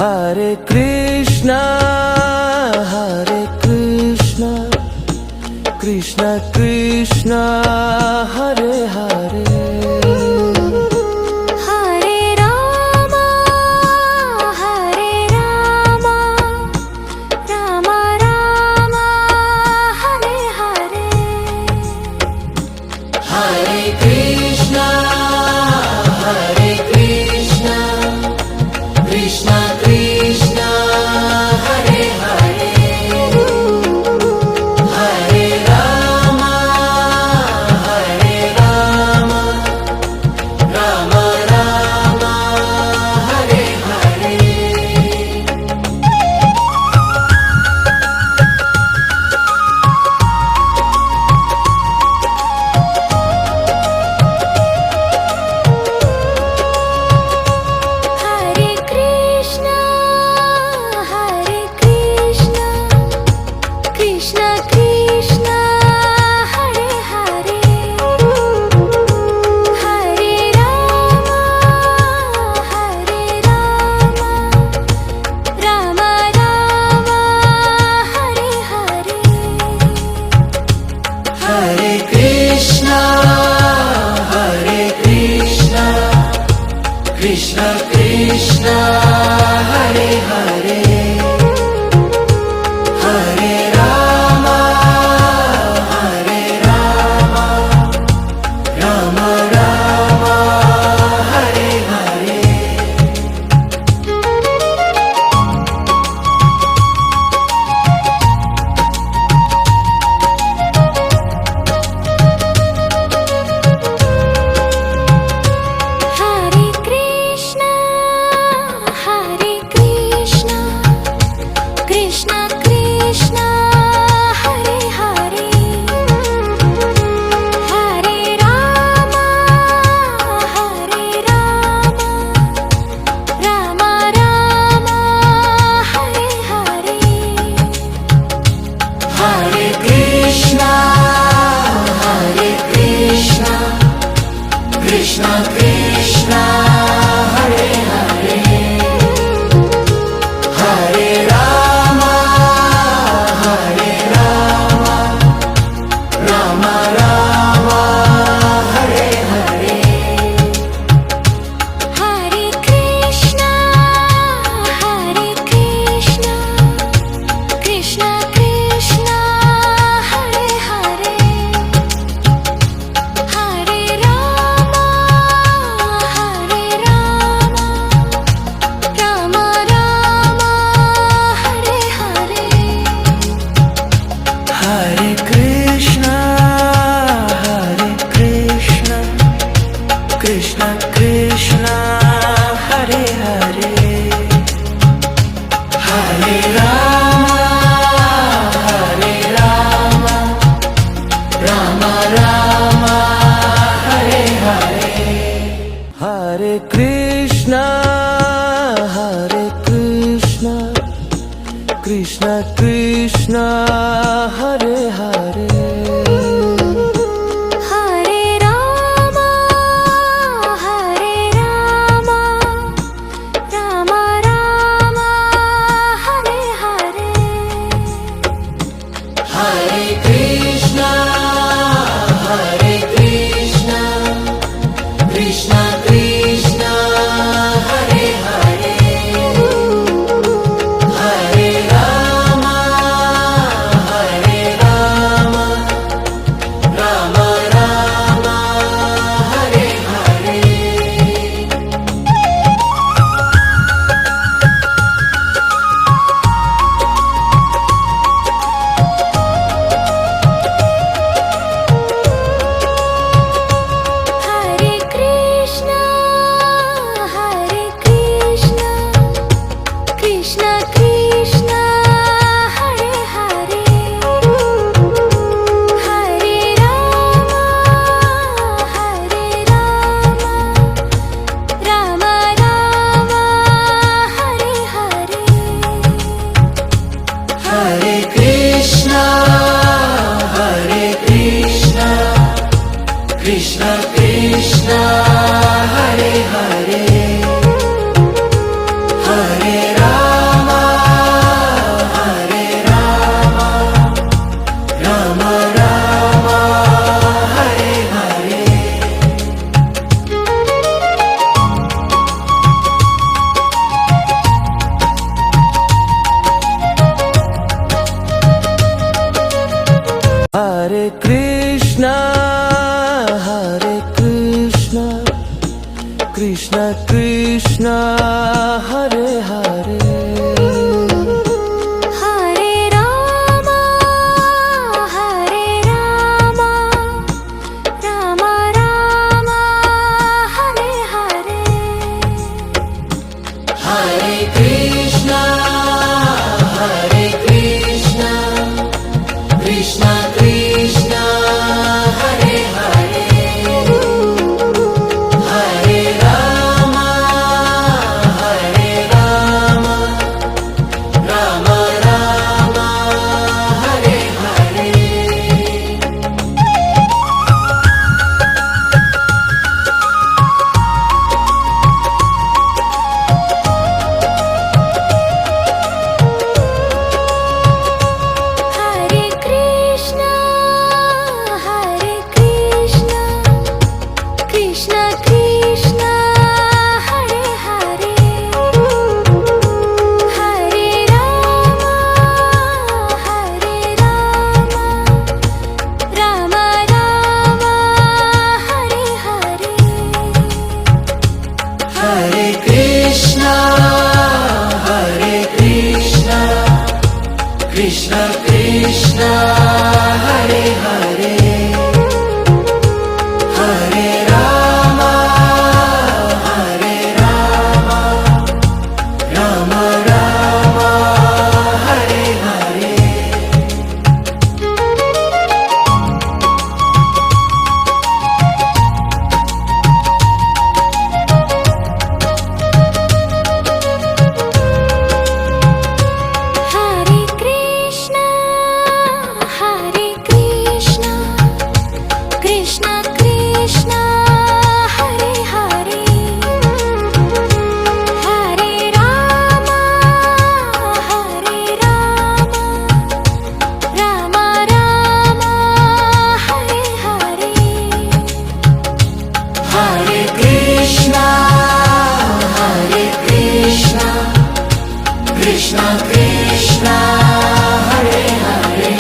Hare Krishna, Krishna Krishna, Hare Hare. Krishna Krishna, Hare Hare, Hare Rama, Rama Rama, Hare Hare. Krishna Krishna, Hare Hare, Hare Rama, Rama Rama, Hare Hare. Hare Krishna, Krishna Krishna, Hare Hare, Hare Rama, Rama Rama, Hare Hare. Hare Krishna, Krishna Krishna, Hare Hare, Hare Rama, Rama Rama, Hare Hare. Hare Krishna, Krishna Krishna, Hare Hare. Hare Rama, Rama Rama, Hare Hare. Hare Krishna, Krishna Krishna, Hare Hare, Hare Rama, Rama Rama, Hare Hare. Hare Krishna, Krishna Krishna, Hare Hare, Hare Rama, Rama Rama, Hare Hare. Hare Krishna, Krishna Krishna, Hare Hare, Hare Rama. Krishna Krishna Hare Hare Hare Rama Hare Rama Rama Rama Hare Hare Hare Krishna Krishna Krishna Hare Hare Hare Rama Rama Rama Hare Hare Hare Krishna Hare Krishna Krishna Krishna Hare Hare Hare Rama Rama Rama Hare Hare Hare Krishna Krishna Krishna Hare Hare Hare Rama Rama Rama Hare Hare Hare Krishna Krishna Krishna Hare Hare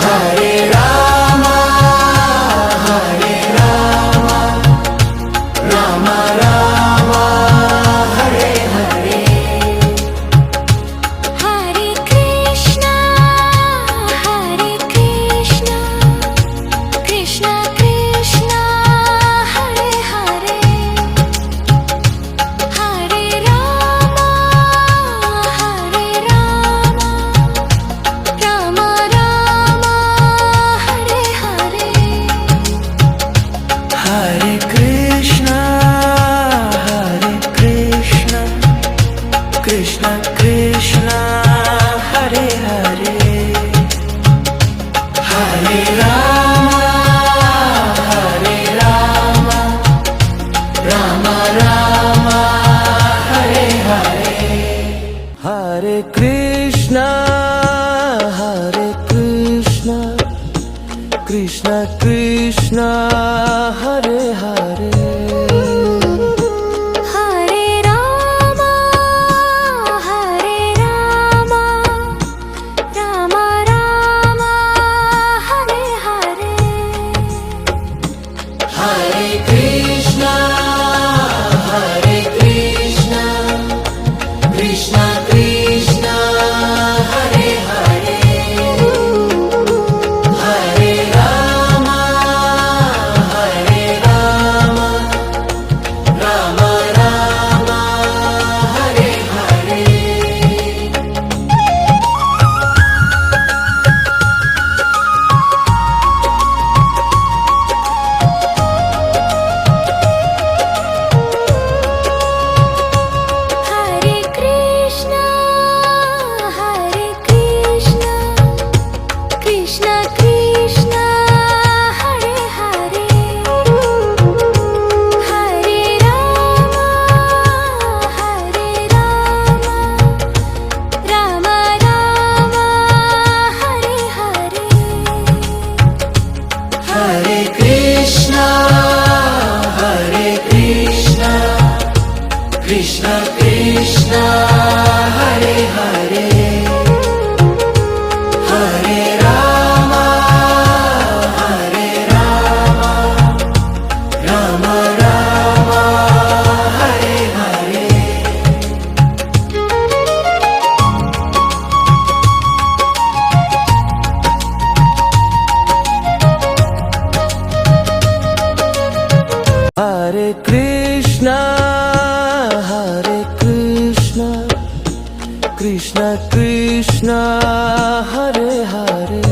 Hare Rama Rama Rama Hare Hare Hare Krishna Krishna Krishna Hare Hare Hare Rama Rama Rama Hare Hare Hare Krishna Krishna Krishna Hare Hare Hare Rama Rama Rama Hare Hare Hare Krishna Krishna Krishna Hare Hare Hare Rama Rama Rama Hare Hare Hare Krishna Krishna Krishna Hare Hare Hare Rama Rama Rama Hare Hare Hare Krishna Krishna Krishna Hare Hare Hare Rama Rama Rama Hare Hare Hare Krishna Krishna Krishna Hare Hare Hare Rama Rama Rama Hare Hare Hare Krishna Krishna Krishna Hare Hare Hare Rama Rama Rama Hare Krishna, Krishna Krishna, Hare Hare.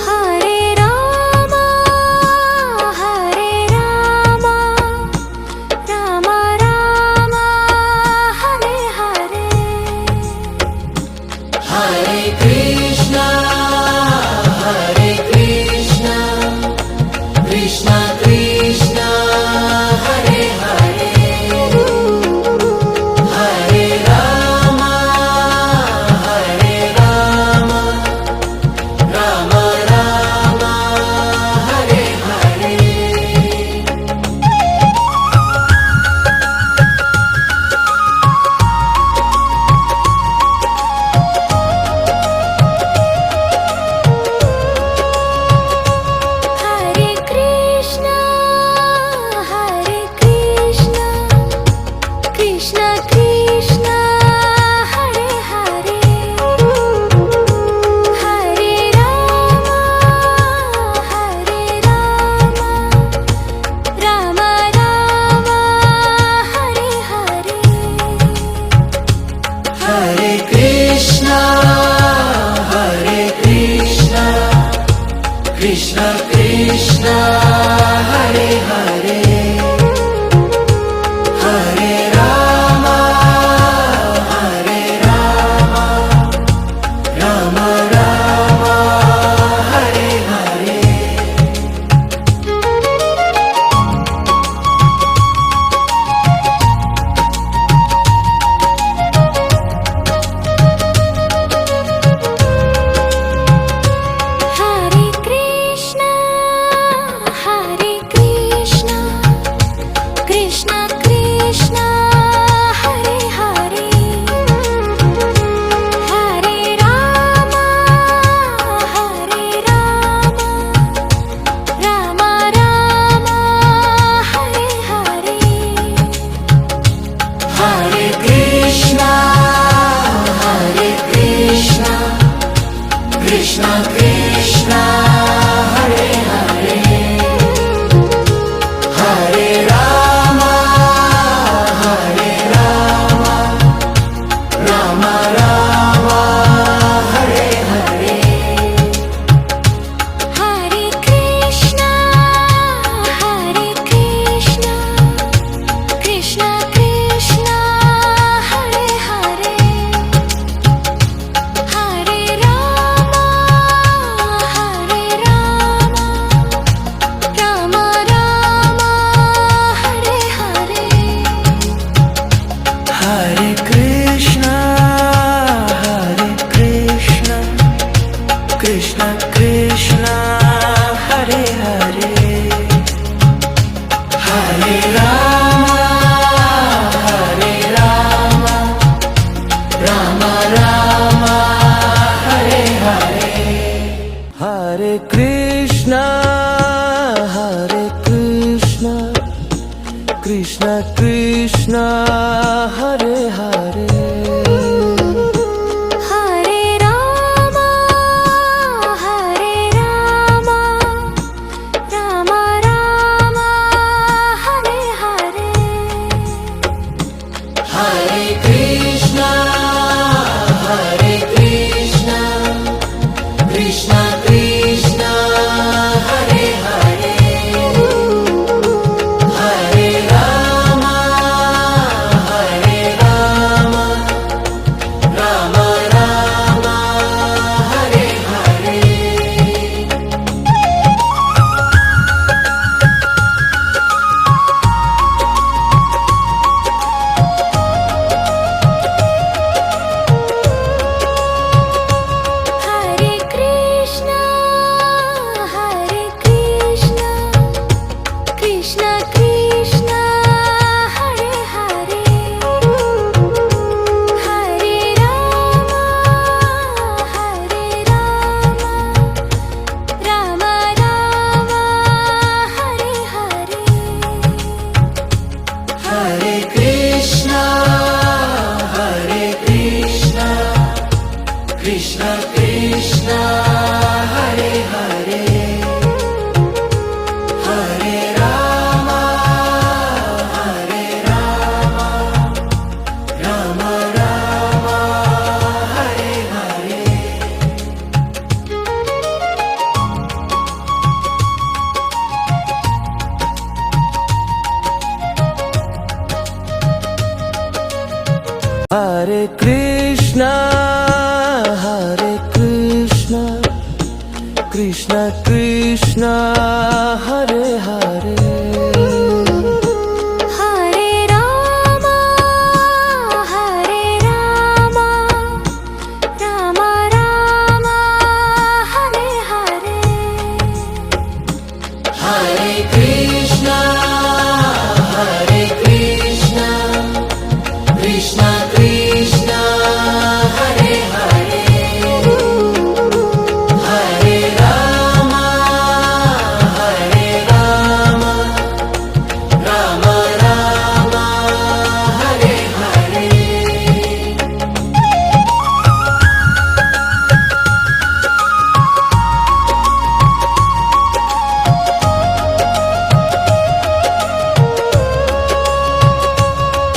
Hare Rama, Rama Rama, Hare Hare. Hare Krishna, Krishna Krishna, Hare Hare. Hare Rama, Rama Rama, Hare Hare. Hare Krishna, Krishna Krishna, Hare Hare. Hare Rama, Rama Rama, Hare Hare. Hare Krishna, Krishna Krishna, Hare Hare. Hare Rama, Rama Rama, Hare Hare. Hare Krishna, Krishna Krishna, Hare Hare. Hare Rama, Rama Rama, Hare Hare. Hare Krishna, Krishna Krishna, Hare Hare. Hare Rama, Rama Rama, Hare Hare. Hare Krishna, Krishna Krishna, Hare Hare. Hare Rama, Rama Rama, Hare Hare. Hare Krishna, Krishna Krishna, Hare Hare. Hare Rama, Rama Rama, Hare Hare. Hare Krishna, Krishna Krishna, Hare Hare. Hare Rama, Rama Rama, Hare Hare. Hare Krishna, Krishna Krishna, Hare Hare. Hare Rama, Krishna Krishna Krishna Hare Hare Hare Rama Rama Rama Hare Hare Hare Krishna Krishna Krishna Hare Hare Hare Rama Rama Rama Hare Hare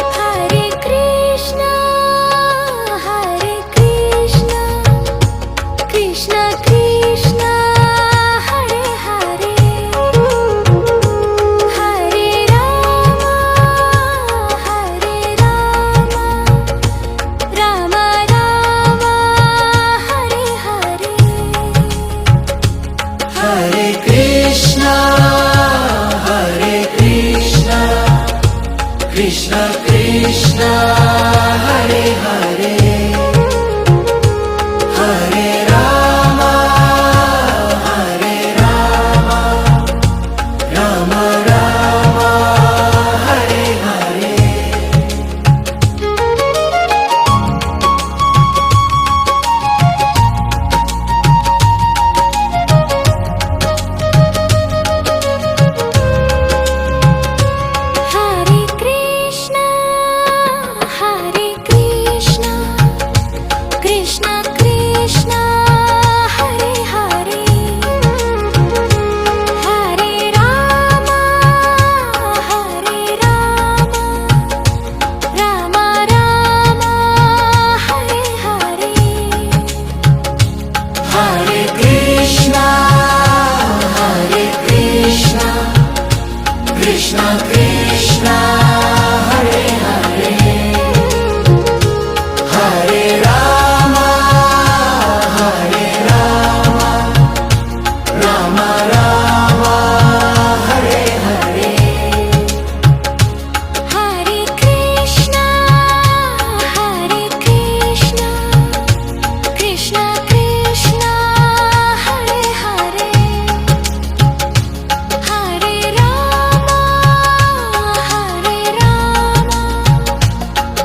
Hare Krishna Krishna Krishna Hare Hare Hare Rama Rama Rama Hare Hare Hare Krishna Krishna Krishna Hare Hare Hare Rama Rama Rama Hare Hare Hare Krishna Krishna Krishna Hare Hare Hare Rama Rama Rama Hare Hare Hare Krishna Krishna Krishna Hare Hare Hare Rama Rama Rama Hare Hare Hare Krishna Krishna Krishna Hare Hare Hare Rama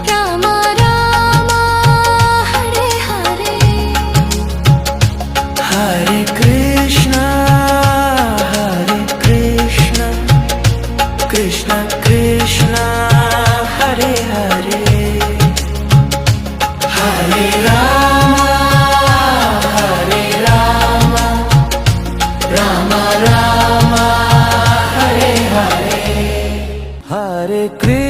Rama Rama Hare Hare Hare Krishna Krishna Krishna Hare Hare Hare Rama Rama Rama Hare Hare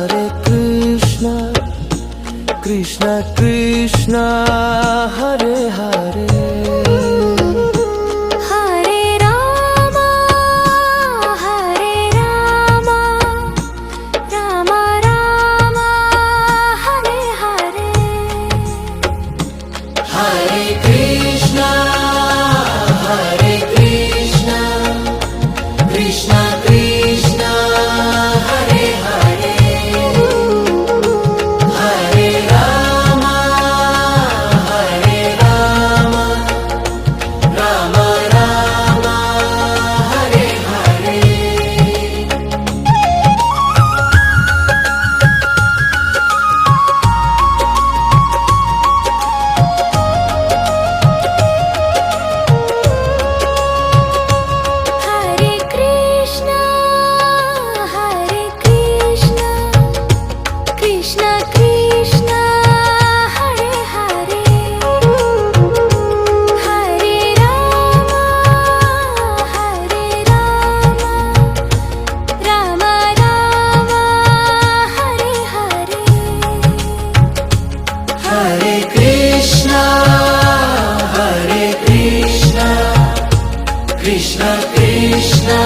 Hare Krishna Krishna Krishna Hare Hare Hare Rama Rama Rama Hare Hare Hare Krishna Krishna Krishna Hare Hare Hare Rama Rama Rama Hare Hare Hare Krishna Krishna Krishna Hare Hare Hare Rama Rama Rama Hare Hare Hare Krishna Krishna Krishna